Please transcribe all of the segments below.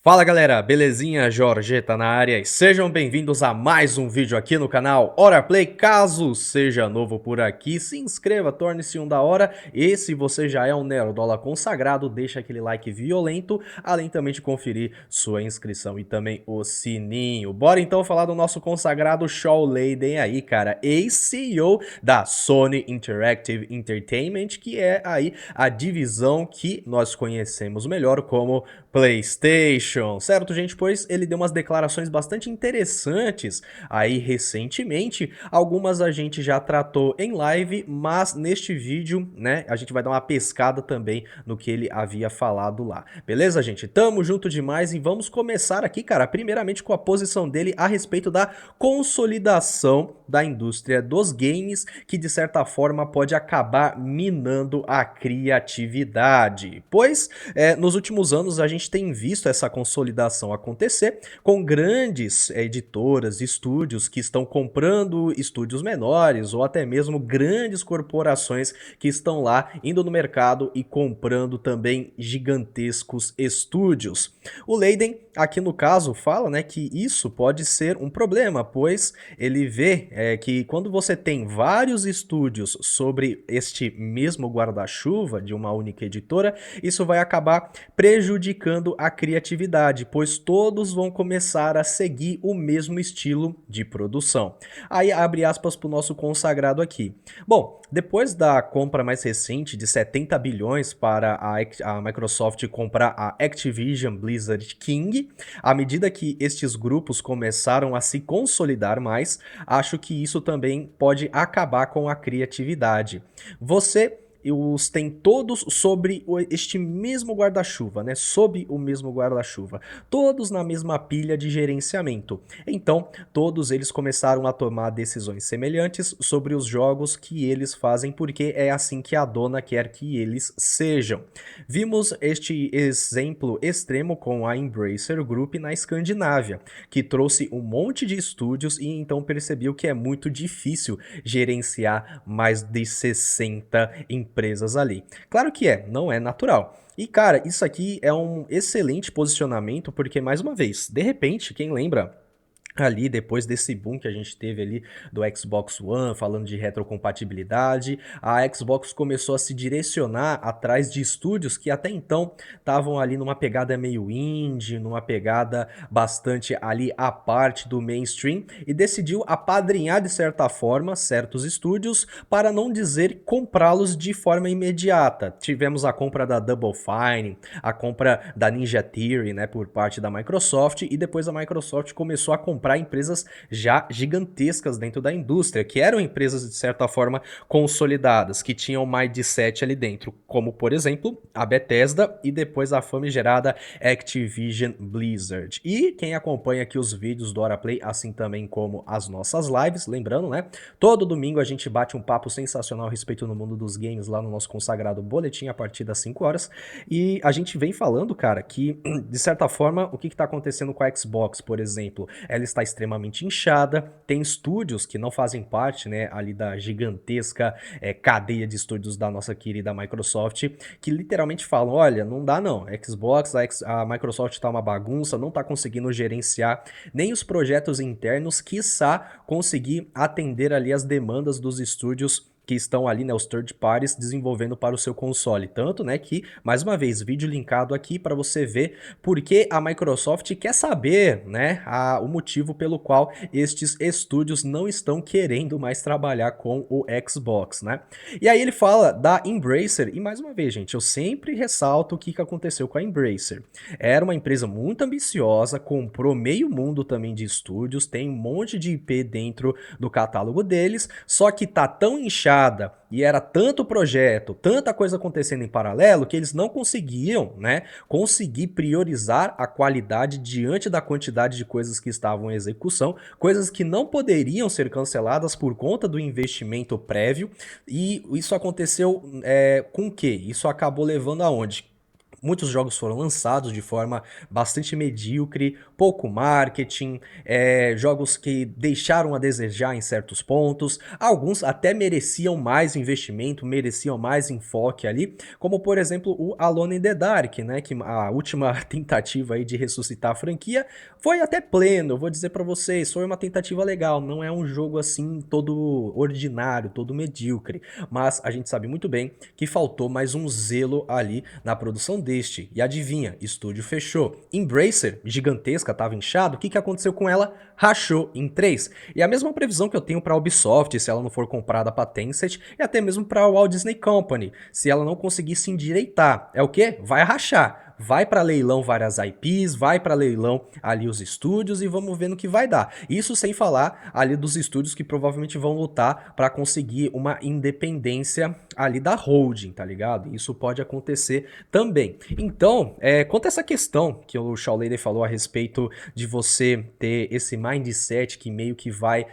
Fala galera, belezinha? Jorge tá na área e sejam bem-vindos a mais um vídeo aqui no canal Hora Play. Caso seja novo por aqui, se inscreva, torne-se um da hora e se você já é um nerdola consagrado, deixa aquele like violento, além também de conferir sua inscrição e também o sininho. Bora então falar do nosso consagrado Shawn Layden aí, cara, ex-CEO da Sony Interactive Entertainment, que é aí a divisão que nós conhecemos melhor como PlayStation, certo, gente? Pois ele deu umas declarações bastante interessantes aí recentemente. Algumas a gente já tratou em live, mas neste vídeo, né, a gente vai dar uma pescada também no que ele havia falado lá. Beleza, gente? Tamo junto demais e vamos começar aqui, cara, primeiramente com a posição dele a respeito da consolidação da indústria dos games, que de certa forma pode acabar minando a criatividade. Pois, nos últimos anos a gente tem visto essa consolidação acontecer com grandes editoras, estúdios que estão comprando estúdios menores ou até mesmo grandes corporações que estão lá indo no mercado e comprando também gigantescos estúdios. O Layden aqui no caso fala, né, que isso pode ser um problema, pois ele vê que quando você tem vários estúdios sobre este mesmo guarda-chuva de uma única editora, isso vai acabar prejudicando a criatividade, pois todos vão começar a seguir o mesmo estilo de produção. Aí abre aspas para o nosso consagrado aqui. Bom, depois da compra mais recente de 70 bilhões para a Microsoft comprar a Activision Blizzard King, à medida que estes grupos começaram a se consolidar mais, acho que isso também pode acabar com a criatividade. Você os tem todos sobre este mesmo guarda-chuva, né? Sob o mesmo guarda-chuva, todos na mesma pilha de gerenciamento. Então, todos eles começaram a tomar decisões semelhantes sobre os jogos que eles fazem, porque é assim que a dona quer que eles sejam. Vimos este exemplo extremo com a Embracer Group na Escandinávia, que trouxe um monte de estúdios e então percebeu que é muito difícil gerenciar mais de 60 empresas ali. Claro que não é natural. E cara, isso aqui é um excelente posicionamento porque, mais uma vez, de repente, quem lembra ali depois desse boom que a gente teve ali do Xbox One, falando de retrocompatibilidade, a Xbox começou a se direcionar atrás de estúdios que até então estavam ali numa pegada meio indie, numa pegada bastante ali à parte do mainstream, e decidiu apadrinhar de certa forma certos estúdios, para não dizer comprá-los de forma imediata. Tivemos a compra da Double Fine, a compra da Ninja Theory, né, por parte da Microsoft, e depois a Microsoft começou a comprar empresas já gigantescas dentro da indústria, que eram empresas de certa forma consolidadas, que tinham mais de 7 ali dentro, como por exemplo a Bethesda e depois a famigerada Activision Blizzard. E quem acompanha aqui os vídeos do Hora Play, assim também como as nossas lives, lembrando, né, todo domingo a gente bate um papo sensacional a respeito no mundo dos games lá no nosso consagrado boletim a partir das 5 horas, e a gente vem falando, cara, que de certa forma o que está acontecendo com a Xbox, por exemplo, ela está extremamente inchada, tem estúdios que não fazem parte, né, ali da gigantesca cadeia de estúdios da nossa querida Microsoft, que literalmente falam, olha, não dá não, Xbox, a Microsoft tá uma bagunça, não tá conseguindo gerenciar nem os projetos internos, quiçá conseguir atender ali as demandas dos estúdios que estão ali, né, os third parties desenvolvendo para o seu console. Tanto, né, que, mais uma vez, vídeo linkado aqui para você ver porque a Microsoft quer saber, né, o motivo pelo qual estes estúdios não estão querendo mais trabalhar com o Xbox, né. E aí ele fala da Embracer, e mais uma vez, gente, eu sempre ressalto o que aconteceu com a Embracer. Era uma empresa muito ambiciosa, comprou meio mundo também de estúdios, tem um monte de IP dentro do catálogo deles, só que tá tão inchado e era tanto projeto, tanta coisa acontecendo em paralelo, que eles não conseguiam, né, conseguir priorizar a qualidade diante da quantidade de coisas que estavam em execução, coisas que não poderiam ser canceladas por conta do investimento prévio, e isso aconteceu com o quê? Isso acabou levando aonde? Muitos jogos foram lançados de forma bastante medíocre, pouco marketing, jogos que deixaram a desejar em certos pontos, alguns até mereciam mais investimento, mereciam mais enfoque ali, como por exemplo o Alone in the Dark, né, que a última tentativa aí de ressuscitar a franquia foi até pleno, eu vou dizer pra vocês, foi uma tentativa legal, não é um jogo assim todo ordinário, todo medíocre, mas a gente sabe muito bem que faltou mais um zelo ali na produção deste. E adivinha, estúdio fechou. Embracer, gigantesca, estava inchado, o que aconteceu com ela? Rachou em 3. E a mesma previsão que eu tenho para a Ubisoft, se ela não for comprada para Tencent, e até mesmo para a Walt Disney Company, se ela não conseguir se endireitar. É o quê? Vai rachar. Vai para leilão várias IPs, vai para leilão ali os estúdios e vamos ver no que vai dar. Isso sem falar ali dos estúdios que provavelmente vão lutar para conseguir uma independência ali da holding, tá ligado? Isso pode acontecer também. Então, quanto a essa questão que o Shaw Lady falou a respeito de você ter esse mindset que meio que vai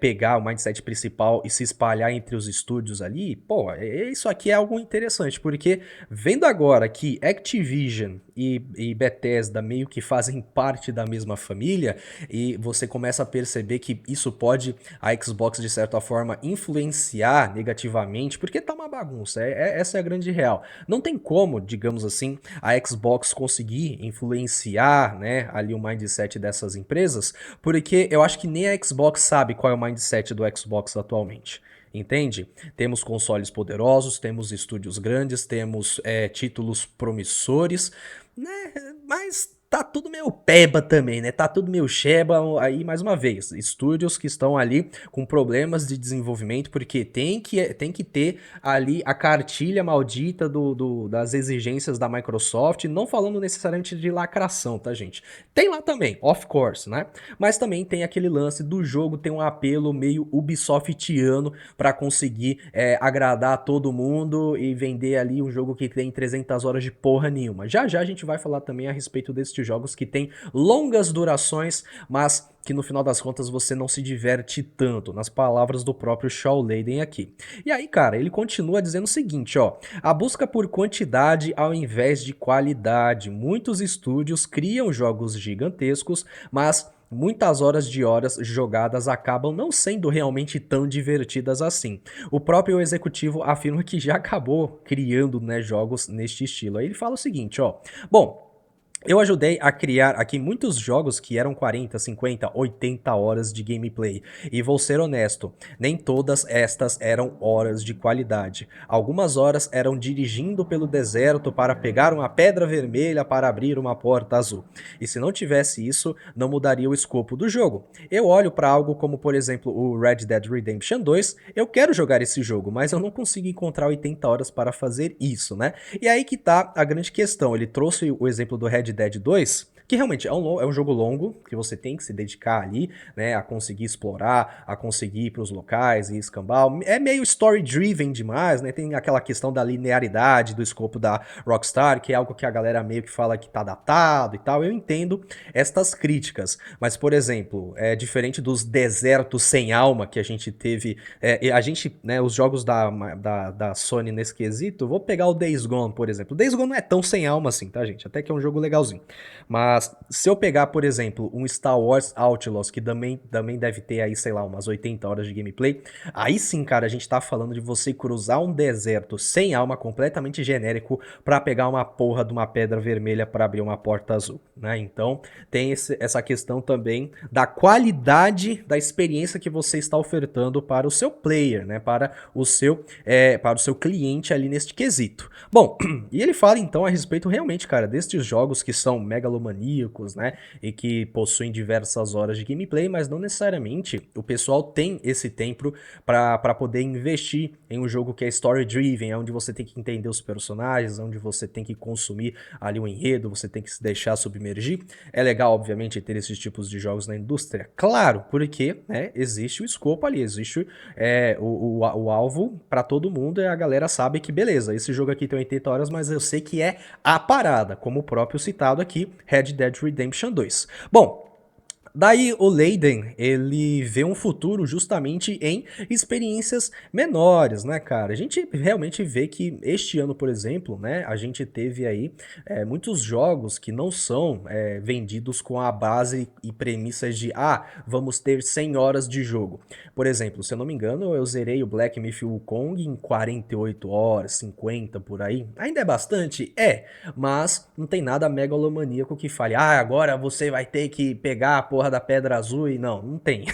pegar o mindset principal e se espalhar entre os estúdios ali, pô, isso aqui é algo interessante, porque vendo agora que Activision e Bethesda meio que fazem parte da mesma família, e você começa a perceber que isso pode a Xbox de certa forma influenciar negativamente, porque tá uma bagunça, essa é a grande real. Não tem como, digamos assim, a Xbox conseguir influenciar, né, ali o mindset dessas empresas, porque eu acho que nem a Xbox sabe qual é o mindset do Xbox atualmente. Entende? Temos consoles poderosos, temos estúdios grandes, temos títulos promissores, né? Mas tá tudo meio peba também, né? Tá tudo meio cheba aí, mais uma vez. Estúdios que estão ali com problemas de desenvolvimento, porque tem que ter ali a cartilha maldita das exigências da Microsoft, não falando necessariamente de lacração, tá, gente? Tem lá também, of course, né? Mas também tem aquele lance do jogo ter um apelo meio Ubisoftiano para conseguir agradar todo mundo e vender ali um jogo que tem 300 horas de porra nenhuma. Já já a gente vai falar também a respeito desses jogos que tem longas durações, mas que no final das contas você não se diverte tanto, nas palavras do próprio Shaw Layden aqui. E aí, cara, ele continua dizendo o seguinte, ó: a busca por quantidade ao invés de qualidade. Muitos estúdios criam jogos gigantescos, mas muitas horas jogadas acabam não sendo realmente tão divertidas assim. O próprio executivo afirma que já acabou criando, né, jogos neste estilo. Aí ele fala o seguinte, ó: bom, eu ajudei a criar aqui muitos jogos que eram 40, 50, 80 horas de gameplay. E vou ser honesto, nem todas estas eram horas de qualidade. Algumas horas eram dirigindo pelo deserto para pegar uma pedra vermelha para abrir uma porta azul. E se não tivesse isso, não mudaria o escopo do jogo. Eu olho para algo como, por exemplo, o Red Dead Redemption 2, eu quero jogar esse jogo, mas eu não consigo encontrar 80 horas para fazer isso, né? E aí que tá a grande questão. Ele trouxe o exemplo do Red Dead 2, que realmente é um jogo longo, que você tem que se dedicar ali, né, a conseguir explorar, a conseguir ir pros locais e escambau. É meio story-driven demais, né, tem aquela questão da linearidade do escopo da Rockstar, que é algo que a galera meio que fala que tá datado e tal. Eu entendo estas críticas, mas, por exemplo, diferente dos desertos sem alma que a gente teve, a gente, né, os jogos da Sony nesse quesito, vou pegar o Days Gone, por exemplo. O Days Gone não é tão sem alma assim, tá, gente? Até que é um jogo legalzinho. Mas se eu pegar, por exemplo, um Star Wars Outlaws, que também deve ter aí, sei lá, umas 80 horas de gameplay, aí sim, cara, a gente tá falando de você cruzar um deserto sem alma, completamente genérico, pra pegar uma porra de uma pedra vermelha pra abrir uma porta azul, né? Então, tem essa questão também da qualidade da experiência que você está ofertando para o seu player, né? Para o seu cliente ali neste quesito. Bom, e ele fala então a respeito realmente, cara, destes jogos que são megalomaníacos, né, e que possuem diversas horas de gameplay, mas não necessariamente o pessoal tem esse tempo para poder investir em um jogo que é story-driven, onde você tem que entender os personagens, onde você tem que consumir ali o enredo, você tem que se deixar submergir. É legal, obviamente, ter esses tipos de jogos na indústria? Claro, porque, né, existe o escopo ali, existe o alvo para todo mundo, e a galera sabe que, beleza, esse jogo aqui tem 80 horas, mas eu sei que é a parada, como o próprio citado aqui, Red Dead Redemption 2. Bom, Daí o Leiden, ele vê um futuro justamente em experiências menores, né, cara? A gente realmente vê que este ano, por exemplo, né, a gente teve aí muitos jogos que não são vendidos com a base e premissas de vamos ter 100 horas de jogo. Por exemplo, se eu não me engano, eu zerei o Black Myth Wukong em 48 horas, 50 por aí. Ainda é bastante? É, mas não tem nada megalomaníaco que fale, agora você vai ter que pegar a porra da Pedra Azul e não tem.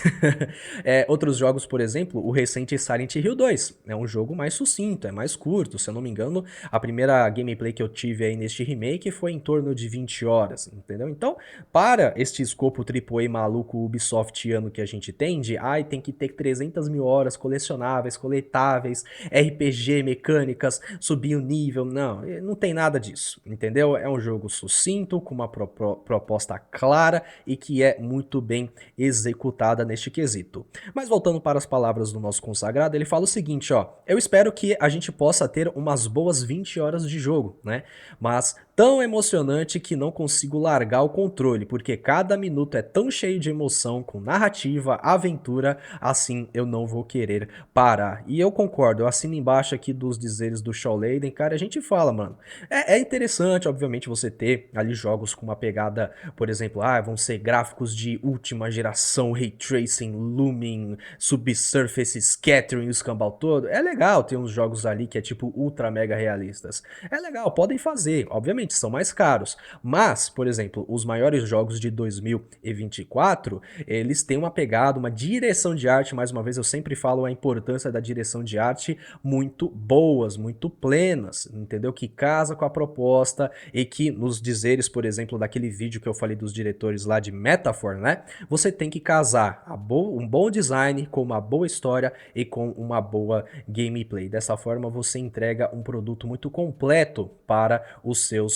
Outros jogos, por exemplo, o recente Silent Hill 2, é um jogo mais sucinto, é mais curto, se eu não me engano, a primeira gameplay que eu tive aí neste remake foi em torno de 20 horas, entendeu? Então, para este escopo AAA maluco Ubisoftiano que a gente tem, de tem que ter 300 mil horas colecionáveis, coletáveis, RPG, mecânicas, subir o nível, não tem nada disso, entendeu? É um jogo sucinto, com uma proposta clara e que é muito bem executada neste quesito. Mas voltando para as palavras do nosso consagrado, ele fala o seguinte, eu espero que a gente possa ter umas boas 20 horas de jogo, né? Mas tão emocionante que não consigo largar o controle, porque cada minuto é tão cheio de emoção, com narrativa, aventura, assim eu não vou querer parar. E eu concordo, eu assino embaixo aqui dos dizeres do Shaw Leiden, cara, a gente fala, mano, é interessante, obviamente, você ter ali jogos com uma pegada, por exemplo, vão ser gráficos de última geração, Ray Tracing, Looming, Subsurface, Scattering, o escambau todo, é legal ter uns jogos ali que é tipo ultra mega realistas, é legal, podem fazer, obviamente, são mais caros, mas, por exemplo, os maiores jogos de 2024, eles têm uma pegada, uma direção de arte, mais uma vez eu sempre falo a importância da direção de arte, muito boas, muito plenas, entendeu? Que casa com a proposta e que nos dizeres, por exemplo, daquele vídeo que eu falei dos diretores lá de Metaphor, né? Você tem que casar um bom design com uma boa história e com uma boa gameplay. Dessa forma você entrega um produto muito completo para os seus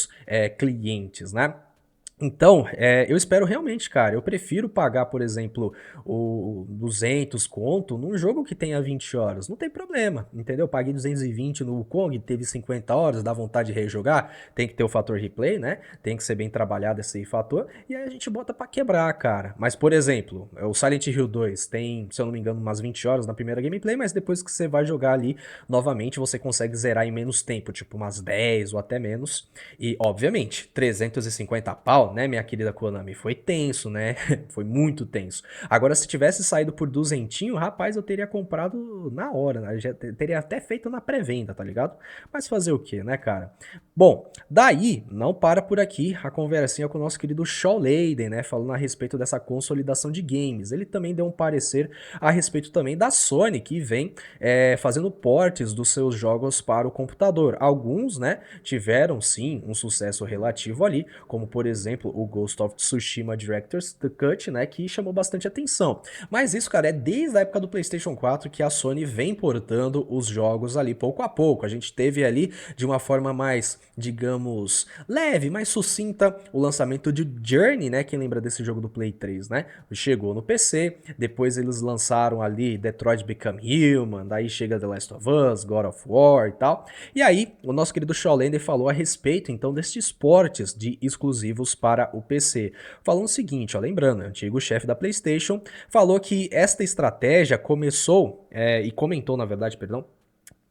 clientes, né? Então, eu espero realmente, cara, eu prefiro pagar, por exemplo, o 200 conto num jogo que tenha 20 horas, não tem problema, entendeu? Eu paguei 220 no Wukong, teve 50 horas, dá vontade de rejogar, tem que ter o fator replay, né? Tem que ser bem trabalhado esse fator, e aí a gente bota pra quebrar, cara. Mas, por exemplo, o Silent Hill 2 tem, se eu não me engano, umas 20 horas na primeira gameplay, mas depois que você vai jogar ali, novamente, você consegue zerar em menos tempo, tipo umas 10 ou até menos, e, obviamente, 350 pau, né, minha querida Konami? Foi tenso, né? Foi muito tenso. Agora, se tivesse saído por duzentinho, rapaz, eu teria comprado na hora, né? Já teria até feito na pré-venda, tá ligado? Mas fazer o que, né, cara? Bom, daí, não para por aqui a conversinha com o nosso querido Shaw Leiden, né, falando a respeito dessa consolidação de games. Ele também deu um parecer a respeito também da Sony, que vem fazendo portes dos seus jogos para o computador. Alguns, né, tiveram sim um sucesso relativo ali, como por exemplo o Ghost of Tsushima Director's Cut, né, que chamou bastante atenção. Mas isso, cara, é desde a época do PlayStation 4 que a Sony vem portando os jogos ali pouco a pouco. A gente teve ali de uma forma mais, digamos, leve, mais sucinta, o lançamento de Journey, né, quem lembra desse jogo do Play 3, né? Chegou no PC, depois eles lançaram ali Detroit Become Human, daí chega The Last of Us, God of War e tal. E aí, o nosso querido Shaw Leiden falou a respeito, então, destes portes de exclusivos para o PC. Falando o seguinte, lembrando, o antigo chefe da PlayStation falou que esta estratégia começou, e comentou, na verdade, perdão,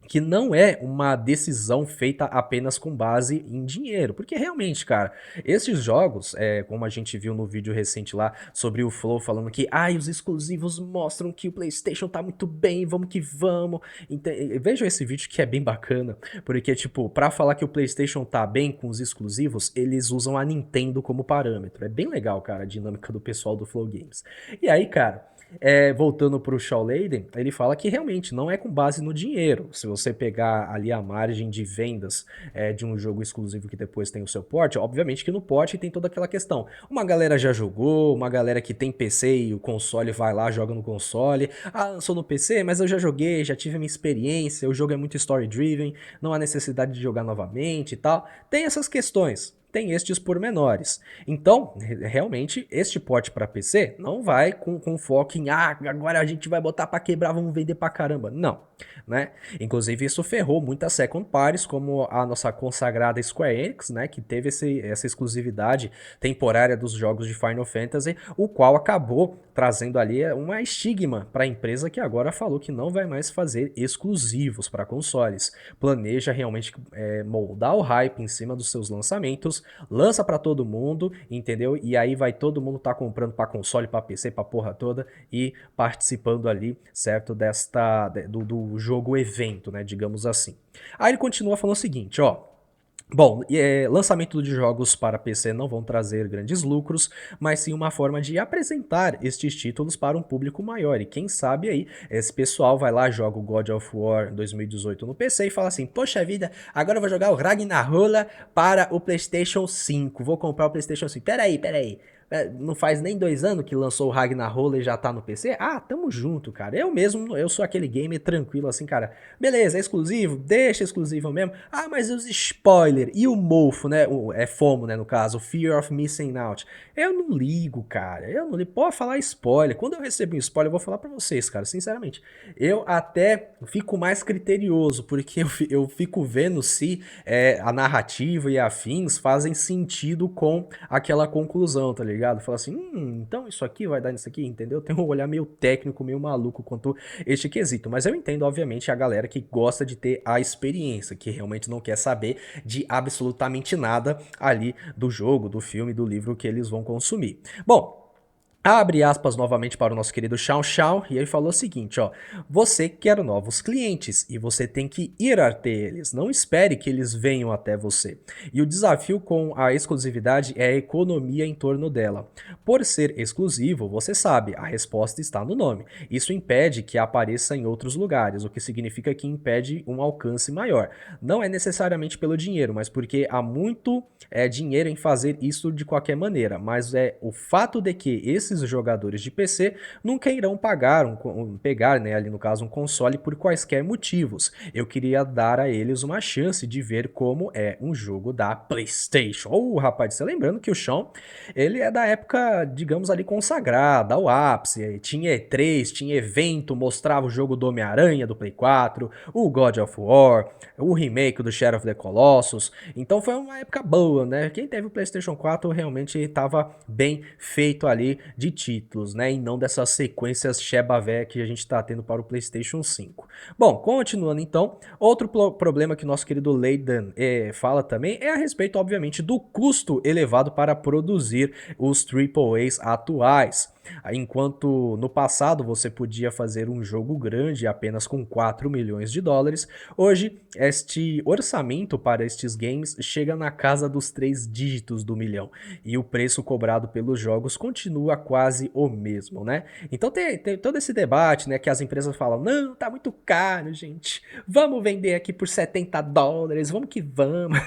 que não é uma decisão feita apenas com base em dinheiro, porque realmente, cara, esses jogos, como a gente viu no vídeo recente lá sobre o Flow falando que os exclusivos mostram que o PlayStation tá muito bem, vamos que vamos. Vejam esse vídeo que é bem bacana, porque tipo, pra falar que o PlayStation tá bem com os exclusivos, eles usam a Nintendo como parâmetro. É bem legal, cara, a dinâmica do pessoal do Flow Games. E aí, cara, voltando para o Shaw Leiden, ele fala que realmente não é com base no dinheiro. Se você pegar ali a margem de vendas de um jogo exclusivo que depois tem o seu porte, obviamente que no porte tem toda aquela questão. Uma galera já jogou, uma galera que tem PC e o console vai lá, joga no console. Lançou no PC, mas eu já joguei, já tive a minha experiência, o jogo é muito story-driven, não há necessidade de jogar novamente e tal. Tem essas questões. Tem estes pormenores. Então, realmente, este porte para PC não vai com foco em agora a gente vai botar para quebrar, vamos vender para caramba. Não. né? Inclusive isso ferrou muitas second parties, como a nossa consagrada Square Enix, né, que teve essa exclusividade temporária dos jogos de Final Fantasy, o qual acabou trazendo ali uma estigma para a empresa que agora falou que não vai mais fazer exclusivos para consoles. Planeja realmente moldar o hype em cima dos seus lançamentos, lança para todo mundo, entendeu? E aí vai todo mundo tá comprando para console, para PC, para porra toda e participando ali, certo, do jogo evento, né, digamos assim. Aí ele continua falando o seguinte, ó: bom, lançamento de jogos para PC não vão trazer grandes lucros, mas sim uma forma de apresentar estes títulos para um público maior. E quem sabe aí, esse pessoal vai lá, joga o God of War 2018 no PC e fala assim: poxa vida, agora eu vou jogar o Ragnarok para o PlayStation 5. Vou comprar o PlayStation 5. Peraí. Não faz nem 2 anos que lançou o Ragnarok e já tá no PC? Ah, tamo junto, cara. Eu sou aquele gamer tranquilo assim, cara. Beleza, é exclusivo? Deixa exclusivo mesmo. Ah, mas os spoiler e o mofo, né? É FOMO, né, no caso, Fear of Missing Out. Eu não ligo, cara. Eu não ligo. Pode falar spoiler. Quando eu recebo um spoiler, eu vou falar pra vocês, cara, sinceramente. Eu até fico mais criterioso, porque eu fico vendo se a narrativa e afins fazem sentido com aquela conclusão, tá ligado? Fala assim, então isso aqui vai dar nisso aqui, entendeu? Tem um olhar meio técnico, meio maluco quanto este quesito. Mas eu entendo, obviamente, a galera que gosta de ter a experiência, que realmente não quer saber de absolutamente nada ali do jogo, do filme, do livro que eles vão consumir. Bom, abre aspas novamente para o nosso querido Xiao Xiao, e ele falou o seguinte, ó: você quer novos clientes e você tem que ir até eles, não espere que eles venham até você. E o desafio com a exclusividade é a economia em torno dela. Por ser exclusivo, você sabe, a resposta está no nome. Isso impede que apareça em outros lugares, o que significa que impede um alcance maior. Não é necessariamente pelo dinheiro, mas porque há muito dinheiro em fazer isso de qualquer maneira, mas é o fato de que esses jogadores de PC nunca irão pegar, né, ali no caso, um console por quaisquer motivos. Eu queria dar a eles uma chance de ver como é um jogo da PlayStation. Rapaz, lembrando que o Sean, ele é da época, digamos ali, consagrada, ao ápice. Tinha E3, tinha evento, mostrava o jogo do Homem-Aranha do Play 4, o God of War, o remake do Shadow of the Colossus. Então foi uma época boa, né? Quem teve o PlayStation 4 realmente estava bem feito ali de títulos, né? E não dessas sequências Shebavé que a gente está tendo para o PlayStation 5. Bom, continuando então, outro problema que nosso querido Leiden fala também é a respeito, obviamente, do custo elevado para produzir os AAAs atuais. Enquanto no passado você podia fazer um jogo grande apenas com 4 milhões de dólares, hoje este orçamento para estes games chega na casa dos 3 dígitos do milhão e o preço cobrado pelos jogos continua quase o mesmo, né? Então tem todo esse debate, né, que as empresas falam, não, tá muito caro, gente, vamos vender aqui por 70 dólares, vamos que vamos.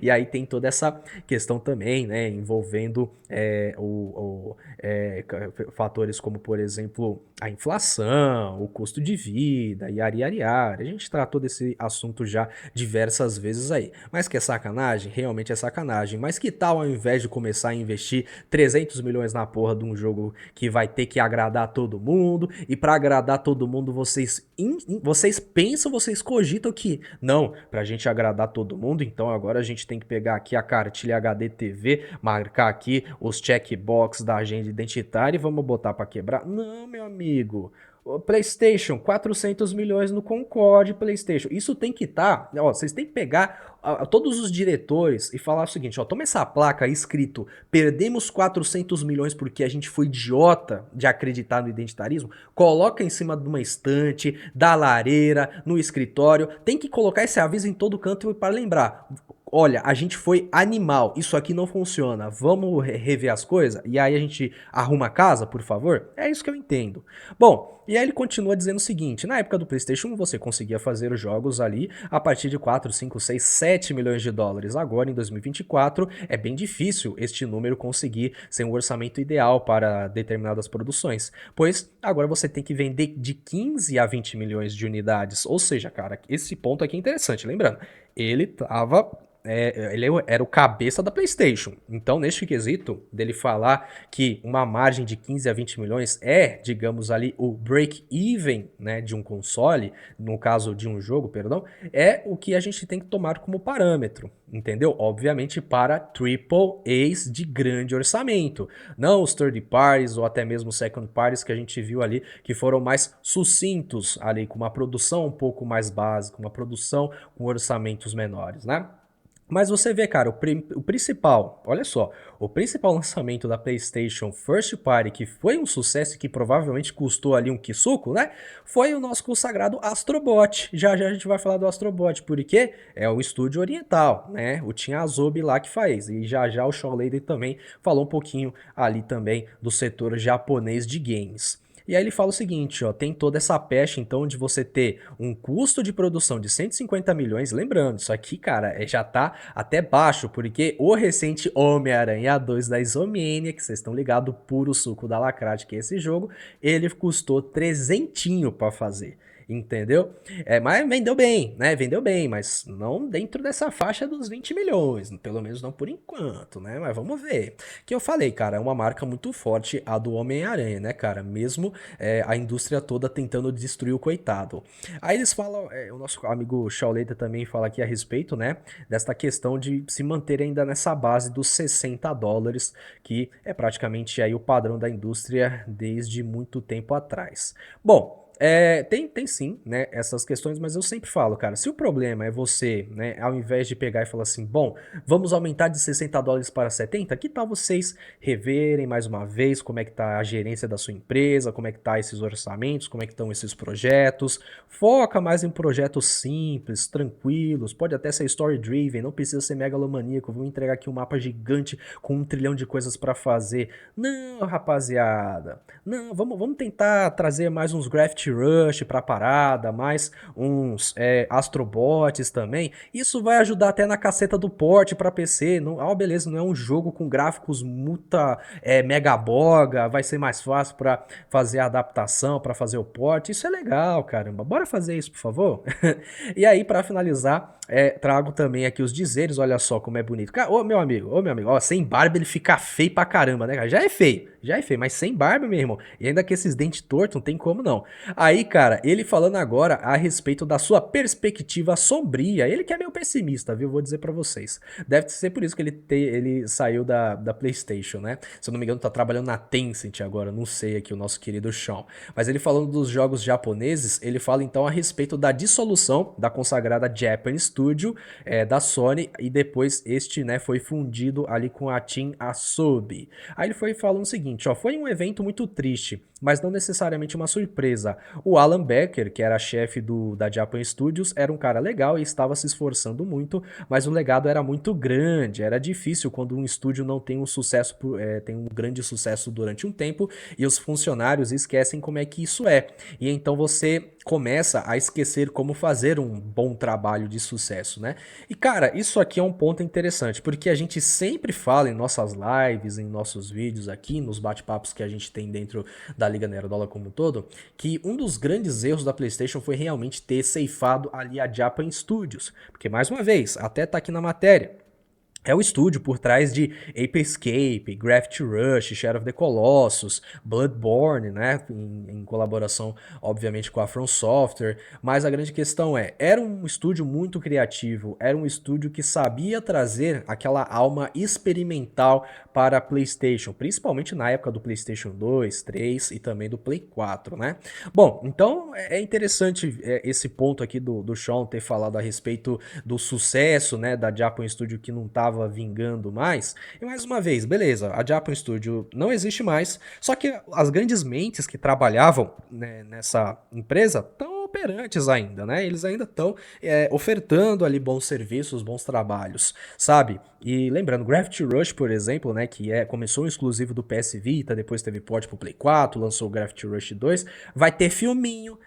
E aí tem toda essa questão também, né, envolvendo fatores como, por exemplo, a inflação, o custo de vida, yari. A gente tratou desse assunto já diversas vezes aí. Mas que é sacanagem? Realmente é sacanagem. Mas que tal, ao invés de começar a investir 300 milhões na porra de um jogo que vai ter que agradar todo mundo, e para agradar todo mundo vocês pensam, vocês cogitam que, não, pra gente agradar todo mundo, então agora a gente tem que pegar aqui a cartilha HD TV, marcar aqui os checkbox da agenda identitária e vamos botar para quebrar. Não, meu amigo. PlayStation, 400 milhões no Concorde PlayStation. Isso tem que estar, vocês têm que pegar todos os diretores e falar o seguinte, toma essa placa aí escrito, perdemos 400 milhões porque a gente foi idiota de acreditar no identitarismo, coloca em cima de uma estante, da lareira, no escritório, tem que colocar esse aviso em todo canto para lembrar, olha, a gente foi animal, isso aqui não funciona, vamos rever as coisas? E aí a gente arruma a casa, por favor? É isso que eu entendo. Bom, e aí ele continua dizendo o seguinte, na época do PlayStation 1 você conseguia fazer jogos ali a partir de 4, 5, 6, 7 milhões de dólares. Agora, em 2024, é bem difícil este número conseguir ser um orçamento ideal para determinadas produções, pois agora você tem que vender de 15 a 20 milhões de unidades. Ou seja, cara, esse ponto aqui é interessante, lembrando, ele tava. Ele era o cabeça da PlayStation. Então, neste quesito, dele falar que uma margem de 15 a 20 milhões é, digamos ali, o break-even, né, de um console, no caso de um jogo, perdão, é o que a gente tem que tomar como parâmetro, entendeu? Obviamente para triple A's de grande orçamento, não os third parties ou até mesmo second parties que a gente viu ali, que foram mais sucintos ali, com uma produção um pouco mais básica, uma produção com orçamentos menores, né? Mas você vê, cara, o principal, olha só, o principal lançamento da PlayStation First Party, que foi um sucesso e que provavelmente custou ali um quisuco, né? Foi o nosso consagrado Astrobot. Já já a gente vai falar do Astrobot, porque é o estúdio oriental, né? O Team Asobi lá que faz. E já já o Shawn Layden também falou um pouquinho ali também do setor japonês de games. E aí ele fala o seguinte, ó, tem toda essa pecha então de você ter um custo de produção de 150 milhões, lembrando, isso aqui, cara, já tá até baixo, porque o recente Homem-Aranha 2 da Isomania, que vocês estão ligados, puro suco da Lacrate, que é esse jogo, ele custou trezentinho pra fazer. Entendeu? Mas vendeu bem, né? Vendeu bem, mas não dentro dessa faixa dos 20 milhões, pelo menos não por enquanto, né? Mas vamos ver. Que eu falei, cara, é uma marca muito forte a do Homem-Aranha, né, cara? Mesmo a indústria toda tentando destruir o coitado. Aí eles falam, o nosso amigo Shaoleta também fala aqui a respeito, né, desta questão de se manter ainda nessa base dos 60 dólares, que é praticamente aí o padrão da indústria desde muito tempo atrás. Bom, tem sim, né, essas questões, mas eu sempre falo, cara, se o problema é você, né, ao invés de pegar e falar assim, bom, vamos aumentar de 60 dólares para 70, que tal vocês reverem mais uma vez como é que tá a gerência da sua empresa, como é que tá esses orçamentos, como é que estão esses projetos, foca mais em projetos simples, tranquilos, pode até ser story-driven, não precisa ser megalomaníaco, vou entregar aqui um mapa gigante com 1 trilhão de coisas para fazer. Não, rapaziada, não, vamos tentar trazer mais uns Graft Rush pra parada, mais uns Astrobots também. Isso vai ajudar até na caceta do port pra PC. Não, beleza, não é um jogo com gráficos muita mega boga, vai ser mais fácil pra fazer a adaptação, pra fazer o port. Isso é legal, caramba. Bora fazer isso, por favor? E aí, pra finalizar, trago também aqui os dizeres, olha só como é bonito. Cara, ô meu amigo, ó, sem barba ele fica feio pra caramba, né, cara? Já é feio, mas sem barba, meu irmão. E ainda que esses dentes tortos, não tem como não. Aí, cara, ele falando agora a respeito da sua perspectiva sombria, ele que é meio pessimista, viu? Vou dizer pra vocês. Deve ser por isso que ele saiu da PlayStation, né? Se eu não me engano, tá trabalhando na Tencent agora, não sei aqui, o nosso querido Shawn. Mas ele falando dos jogos japoneses, ele fala então a respeito da dissolução da consagrada Japan Studio, da Sony, e depois este, né, foi fundido ali com a Team Asobi. Aí ele foi falando o seguinte, ó, foi um evento muito triste, mas não necessariamente uma surpresa. O Alan Becker, que era chefe da Japan Studios, era um cara legal e estava se esforçando muito, mas o legado era muito grande, era difícil quando um estúdio não tem um sucesso, tem um grande sucesso durante um tempo e os funcionários esquecem como é que isso é. E então você começa a esquecer como fazer um bom trabalho de sucesso, né? E cara, isso aqui é um ponto interessante, porque a gente sempre fala em nossas lives, em nossos vídeos aqui, nos bate-papos que a gente tem dentro da Liga Nerdola como um todo, que um dos grandes erros da PlayStation foi realmente ter ceifado ali a Japan Studios, porque mais uma vez, até tá aqui na matéria, é o estúdio por trás de Ape Escape, Graft Rush, Shadow of the Colossus, Bloodborne, né, em colaboração, obviamente, com a From Software, mas a grande questão era um estúdio muito criativo, era um estúdio que sabia trazer aquela alma experimental para a PlayStation, principalmente na época do PlayStation 2, 3 e também do Play 4, né. Bom, então é interessante esse ponto aqui do Shawn ter falado a respeito do sucesso, né, da Japan Studio que não estava vingando mais. E mais uma vez, beleza, a Japan Studio não existe mais, só que as grandes mentes que trabalhavam, né, nessa empresa estão operantes ainda, né? Eles ainda estão ofertando ali bons serviços, bons trabalhos, sabe? E lembrando, Graft Rush, por exemplo, né, que começou um exclusivo do PS Vita, depois teve port pro Play 4, lançou o Graft Rush 2, vai ter filminho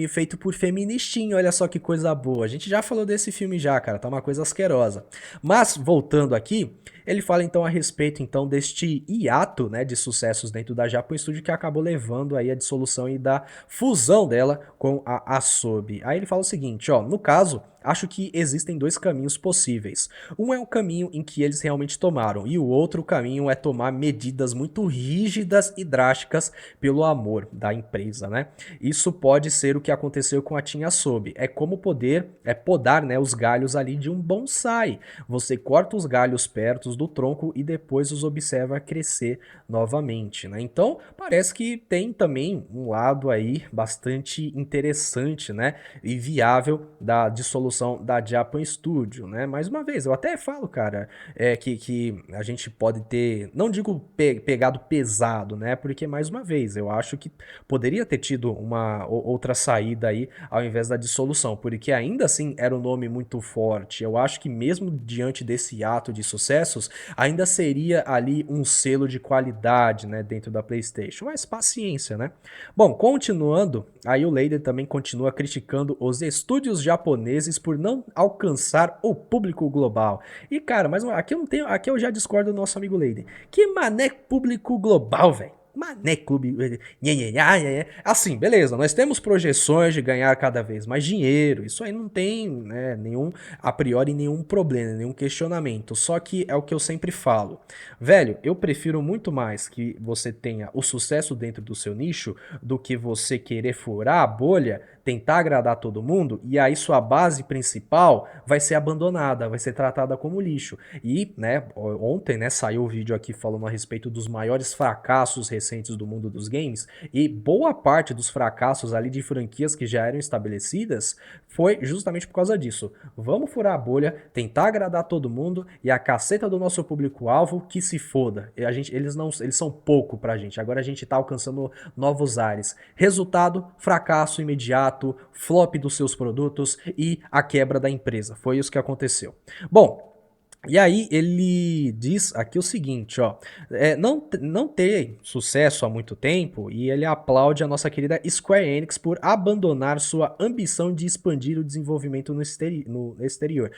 feito por feministinho, olha só que coisa boa. A gente já falou desse filme já, cara, tá uma coisa asquerosa. Mas, voltando aqui, ele fala então a respeito então deste hiato, né, de sucessos dentro da Japan Studio que acabou levando aí a dissolução e da fusão dela com a Asobi. Aí ele fala o seguinte, ó, no caso, acho que existem dois caminhos possíveis. Um é o caminho em que eles realmente tomaram, e o outro caminho é tomar medidas muito rígidas e drásticas pelo amor da empresa, né? Isso pode ser o que aconteceu com a Team Asobi. É como podar, né, os galhos ali de um bonsai. Você corta os galhos perto do tronco e depois os observa crescer novamente, né? Então, parece que tem também um lado aí bastante interessante, né, e viável da dissolução da Japan Studio, né? Mais uma vez, eu até falo, cara, que a gente pode ter, não digo pegado pesado, né? Porque, mais uma vez, eu acho que poderia ter tido uma outra saída aí ao invés da dissolução, porque ainda assim era um nome muito forte. Eu acho que mesmo diante desse ato de sucessos, ainda seria ali um selo de qualidade, né, dentro da PlayStation. Mas paciência, né? Bom, continuando, aí o Leider também continua criticando os estúdios japoneses por não alcançar o público global. E cara, mas aqui eu já discordo do nosso amigo Leider. Que mané público global, velho? Mané clube. Assim, beleza, nós temos projeções de ganhar cada vez mais dinheiro. Isso aí não tem, né, a priori, nenhum problema, nenhum questionamento. Só que é o que eu sempre falo. Velho, eu prefiro muito mais que você tenha o sucesso dentro do seu nicho do que você querer furar a bolha, tentar agradar todo mundo e aí sua base principal vai ser abandonada, vai ser tratada como lixo. E, né, ontem, né, saiu o vídeo aqui falando a respeito dos maiores fracassos recentes do mundo dos games e boa parte dos fracassos ali de franquias que já eram estabelecidas foi justamente por causa disso. Vamos furar a bolha, tentar agradar todo mundo e a caceta do nosso público-alvo que se foda. Eles são pouco pra gente. Agora a gente tá alcançando novos ares. Resultado, fracasso imediato, flop dos seus produtos e a quebra da empresa. Foi isso que aconteceu. Bom, e aí ele diz aqui o seguinte, ó, não ter sucesso há muito tempo e ele aplaude a nossa querida Square Enix por abandonar sua ambição de expandir o desenvolvimento no exterior.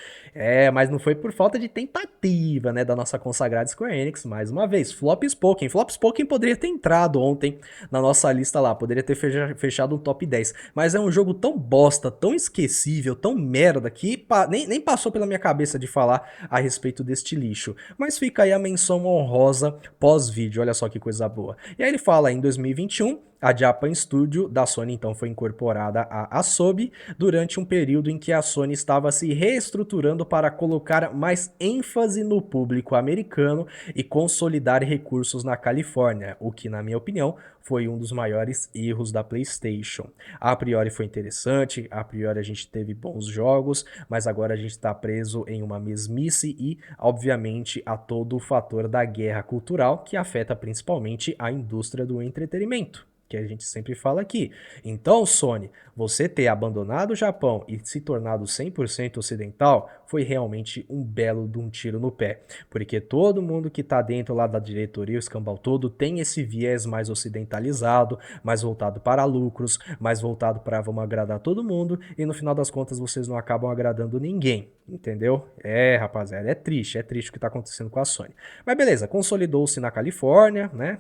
Mas não foi por falta de tentativa, né, da nossa consagrada Square Enix, mais uma vez, Flop Spoken. Flop Spoken poderia ter entrado ontem na nossa lista lá, poderia ter fechado um top 10, mas é um jogo tão bosta, tão esquecível, tão merda, que nem passou pela minha cabeça de falar a respeito deste lixo. Mas fica aí a menção honrosa pós-vídeo, olha só que coisa boa. E aí ele fala, em 2021, a Japan Studio da Sony então foi incorporada à Asobi durante um período em que a Sony estava se reestruturando para colocar mais ênfase no público americano e consolidar recursos na Califórnia, o que, na minha opinião, foi um dos maiores erros da PlayStation. A priori foi interessante, a priori a gente teve bons jogos, mas agora a gente está preso em uma mesmice e, obviamente, a todo o fator da guerra cultural que afeta principalmente a indústria do entretenimento, que a gente sempre fala aqui. Então, Sony, você ter abandonado o Japão e se tornado 100% ocidental foi realmente um belo de um tiro no pé, porque todo mundo que tá dentro lá da diretoria, o escambau todo, tem esse viés mais ocidentalizado, mais voltado para lucros, mais voltado para vamos agradar todo mundo, e no final das contas vocês não acabam agradando ninguém, entendeu? Rapaziada, é triste o que tá acontecendo com a Sony. Mas beleza, consolidou-se na Califórnia, né?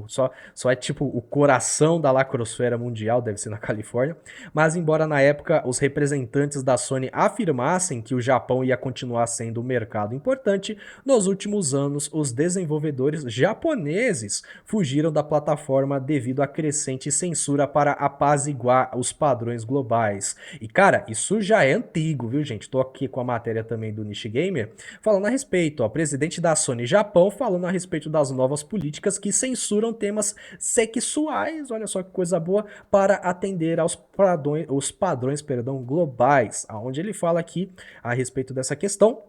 Só é tipo o coração da lacrosfera mundial, deve ser na Califórnia. Mas embora na época os representantes da Sony afirmassem que o Japão ia continuar sendo um mercado importante, nos últimos anos os desenvolvedores japoneses fugiram da plataforma devido à crescente censura para apaziguar os padrões globais. E cara, isso já é antigo, viu gente? Tô aqui com a matéria também do Nishi Gamer falando a respeito, ó, presidente da Sony Japão falando a respeito das novas políticas que censuram temas sexuais, olha só que coisa boa, para atender aos padrões globais, aonde ele fala aqui a respeito dessa questão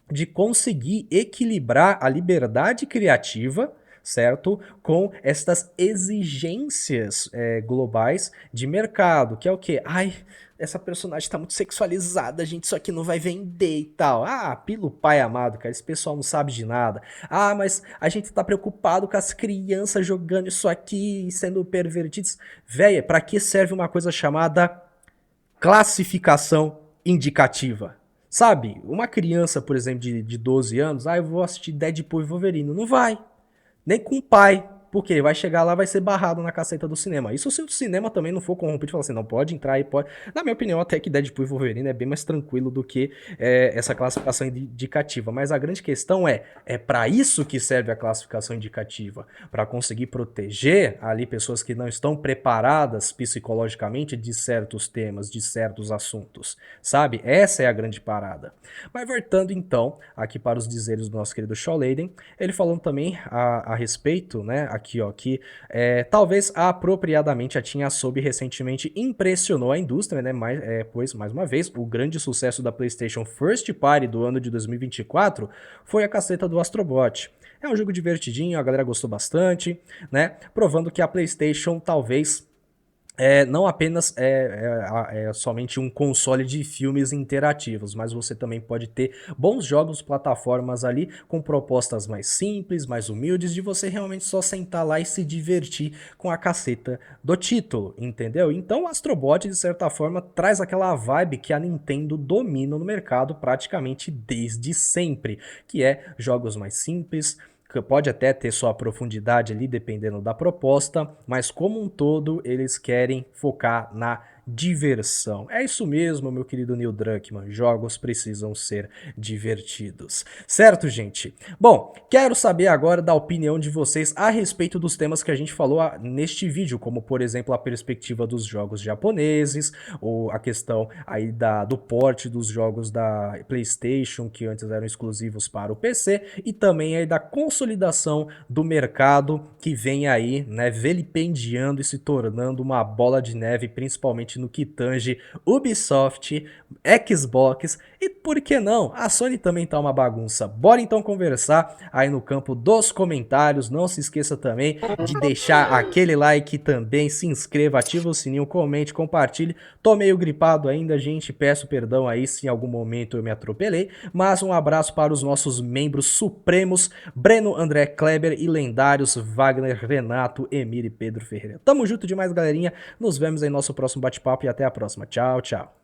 de conseguir equilibrar a liberdade criativa, certo? Com estas exigências globais de mercado, que é o quê? Ai, essa personagem tá muito sexualizada, gente, isso aqui não vai vender e tal. Ah, pelo pai amado, cara, esse pessoal não sabe de nada. Ah, mas a gente tá preocupado com as crianças jogando isso aqui e sendo pervertidas. Véia, pra que serve uma coisa chamada classificação indicativa? Sabe, uma criança, por exemplo, de 12 anos, eu vou assistir Deadpool e Wolverine. Não vai. Nem com o pai. porque ele vai chegar lá, vai ser barrado na caceta do cinema. Isso se o cinema também não for corrompido e falar assim, não pode entrar e pode... Na minha opinião, até que Deadpool e Wolverine é bem mais tranquilo do que essa classificação indicativa. Mas a grande questão é para isso que serve a classificação indicativa, para conseguir proteger ali pessoas que não estão preparadas psicologicamente de certos temas, de certos assuntos, sabe? Essa é a grande parada. Mas voltando então aqui para os dizeres do nosso querido Shaw Layden, ele falando também a respeito, né, aqui ó, que talvez apropriadamente a Team Asobi recentemente impressionou a indústria, né, pois mais uma vez o grande sucesso da PlayStation First Party do ano de 2024 foi a caceta do Astro Bot. É um jogo divertidinho, a galera gostou bastante, né? Provando que a PlayStation talvez não apenas somente um console de filmes interativos, mas você também pode ter bons jogos, plataformas ali com propostas mais simples, mais humildes, de você realmente só sentar lá e se divertir com a caceta do título, entendeu? Então o Astro Bot, de certa forma, traz aquela vibe que a Nintendo domina no mercado praticamente desde sempre, que é jogos mais simples, que pode até ter sua profundidade ali, dependendo da proposta, mas como um todo, eles querem focar na diversão. É isso mesmo, meu querido Neil Druckmann, jogos precisam ser divertidos. Certo, gente? Bom, quero saber agora da opinião de vocês a respeito dos temas que a gente falou neste vídeo, como por exemplo a perspectiva dos jogos japoneses, ou a questão aí do port dos jogos da PlayStation, que antes eram exclusivos para o PC, e também aí da consolidação do mercado que vem aí, né, vilipendiando e se tornando uma bola de neve, principalmente no que tange Ubisoft, Xbox e, por que não, a Sony também tá uma bagunça. Bora então conversar aí no campo dos comentários. Não se esqueça também de deixar aquele like também, se inscreva, ativa o sininho, comente, compartilhe. Tô meio gripado ainda, gente, peço perdão aí se em algum momento eu me atropelei, mas um abraço para os nossos membros supremos, Breno, André Kleber e lendários Wagner, Renato, Emir e Pedro Ferreira. Tamo junto demais, galerinha. Nos vemos em nosso próximo bate-papo e até a próxima. Tchau, tchau.